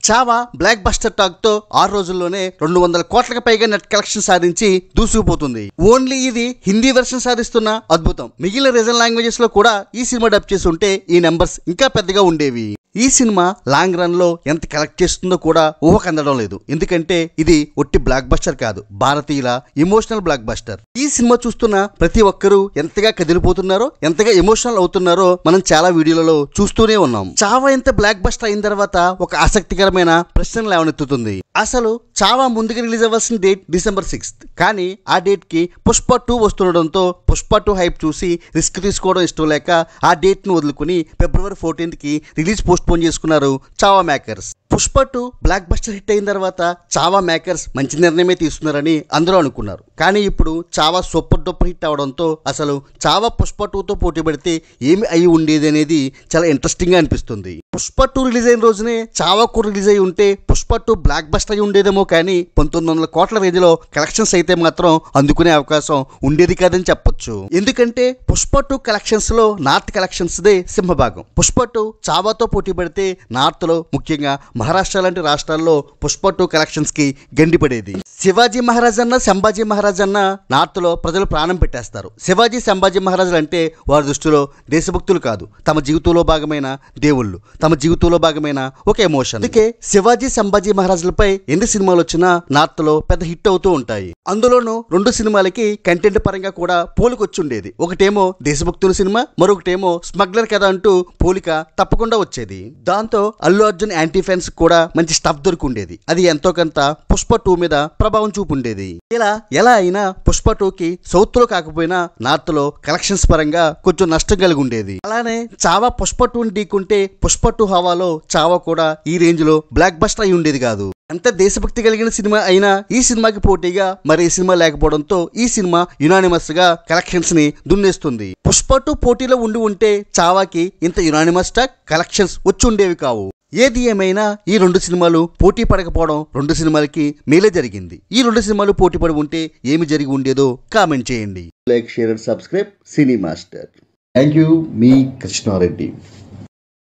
Chhaava block buster talk తో 6 రోజుల్లోనే 200 కోట్లకు పైగా నెట్ కలెక్షన్ సాధించి దూసుకుపోతుంది. ఓన్లీ ఇది హిందీ వెర్షన్ సాధిస్తున్న అద్భుతం. మిగిలిన రీజనల్ లాంగ్వేజెస్ లో కూడా ఈ సినిమా డబ్ చేసి ఉంటే ఈ నెంబర్స్ ఇంకా పెద్దగా ఉండేవి. ఈ సినిమా లాంగ్ రన్ లో ఎంత కలెక్ట్ చేస్తుందో కూడా ఊహకందడం లేదు. ఎందుకంటే ఇది ఒట్టి బ్లాక్ బస్టర్ కాదు, భారతీయుల ఎమోషనల్ బ్లాక్ బస్టర్. ఈ సినిమా చూస్తున్న ప్రతి ఒక్కరూ ఎంతగా కదిలిపోతున్నారో, ఎంతగా ఎమోషనల్ అవుతున్నారో మనం చాలా వీడియోలలో చూస్తూనే ఉన్నాం. చావా ఎంత బ్లాక్ బస్టర్ అయిన తర్వాత ఒక ఆసక్తికరమైన ప్రశ్న లేవనెత్తుతుంది. అసలు చావా ముందుగా రిలీజ్ అవ్వాల్సిన డేట్ డిసెంబర్ 6th, కానీ ఆ డేట్ కి పుష్ప 2 వస్తుండడంతో పుష్ప 2 హైప్ చూసి రిస్క్ తీసుకోవడం ఇష్టం లేక ఆ డేట్ ను వదులుకుని ఫిబ్రవరి 14th కి రిలీజ్ పోస్ట్ పోన్ చేసుకున్నారు Chhaava makers. Pushpa 2 block buster hit అయిన తర్వాత చావా మేకర్స్ మంచి నిర్ణయమే తీసుకున్నారని అందరూ అనుకున్నారు. కానీ ఇప్పుడు చావా సూపర్ డూపర్ హిట్ అవడంతో అసలు చావా పుష్ప 2తో పోటీ పడితే ఏమి అయి ఉండేది అనేది చాలా ఇంట్రెస్టింగ్ గా అనిపిస్తుంది. పుష్ప 2 రిలీజ్ అయిన రోజునే చావా కూడా రిలీజ్ అయి ఉంటే పుష్ప 2 బ్లాక్ బస్టర్ అయి ఉండేదేమో, కానీ 1900 కోట్ల రేంజ్ లో కలెక్షన్స్ అయితే మాత్రం అందుకునే అవకాశం ఉండేది కాదని చెప్పొచ్చు. ఎందుకంటే పుష్ప 2 కలెక్షన్స్ లో నార్త్ కలెక్షన్స్ దే సింహభాగం. పుష్ప 2 చావాతో పోటీ పడితే నార్త్ లో ముఖ్యంగా మహారాష్ట్ర లాంటి రాష్ట్రాల్లో పుష్ప 2 కలెక్షన్స్ కి గండిపడేది. శివాజీ మహారాజ్ అన్న, సంభాజీ మహారాజ్ అన్న నార్త్ లో ప్రజలు ప్రాణం పెట్టేస్తారు. శివాజీ సంభాజీ మహారాజులు అంటే వారి దృష్టిలో దేశభక్తులు కాదు, తమ జీవితంలో భాగమైన దేవుళ్ళు, తమ జీవితంలో భాగమైన ఒక ఎమోషన్. అందుకే శివాజీ సంభాజీ మహారాజులపై ఎన్ని సినిమాలు వచ్చినా నార్త్ లో పెద్ద హిట్ అవుతూ ఉంటాయి. అందులోనూ 2 సినిమాలకి కంటెంట్ పరంగా కూడా పోలికొచ్చి ఉండేది. ఒకటేమో దేశభక్తుల సినిమా, మరొకటేమో స్మగ్లర్ కథ అంటూ పోలిక తప్పకుండా వచ్చేది. దాంతో అల్లు అర్జున్ యాంటీ ఫ్యాన్స్ కూడా మంచి స్టఫ్ దొరికిండేది. అది ఎంతో కొంత పుష్ప 2 మీద ప్రభావం చూపుండేది. ఎలా అయినా పుష్ప 2కి సౌత్ లో కాకపోయినా నార్త్ లో కలెక్షన్స్ పరంగా కొంచెం నష్టం కలిగి ఉండేది. అలానే చావా పుష్ప 2ని ఢీకుంటే పుష్ప 2 హవాలో చావా కూడా ఈ రేంజ్ లో బ్లాక్ బస్టర్ అయి ఉండేది కాదు. ఎంత దేశభక్తి కలిగిన సినిమా అయినా ఈ సినిమాకి పోటీగా మరి సినిమా లేకపోవడంతో ఈ సినిమా యునానిమస్ గా కలెక్షన్స్ ని దున్నేస్తుంది. పుష్ప 2 పోటీలో ఉంటే చావాకి ఇంత యునానిమస్ టాక్ కలెక్షన్స్ వచ్చి ఉండేవి కావు. ఏది ఏమైనా ఈ 2 సినిమాలు పోటీ పడకపోవడం 2 సినిమాలకి మేలే జరిగింది. ఈ 2 సినిమాలు పోటీ పడి ఉంటే ఏమి జరిగి ఉండేదో కామెంట్ చేయండి. Like, share and subscribe cine master. Thank you. మీ కృష్ణారెడ్డి.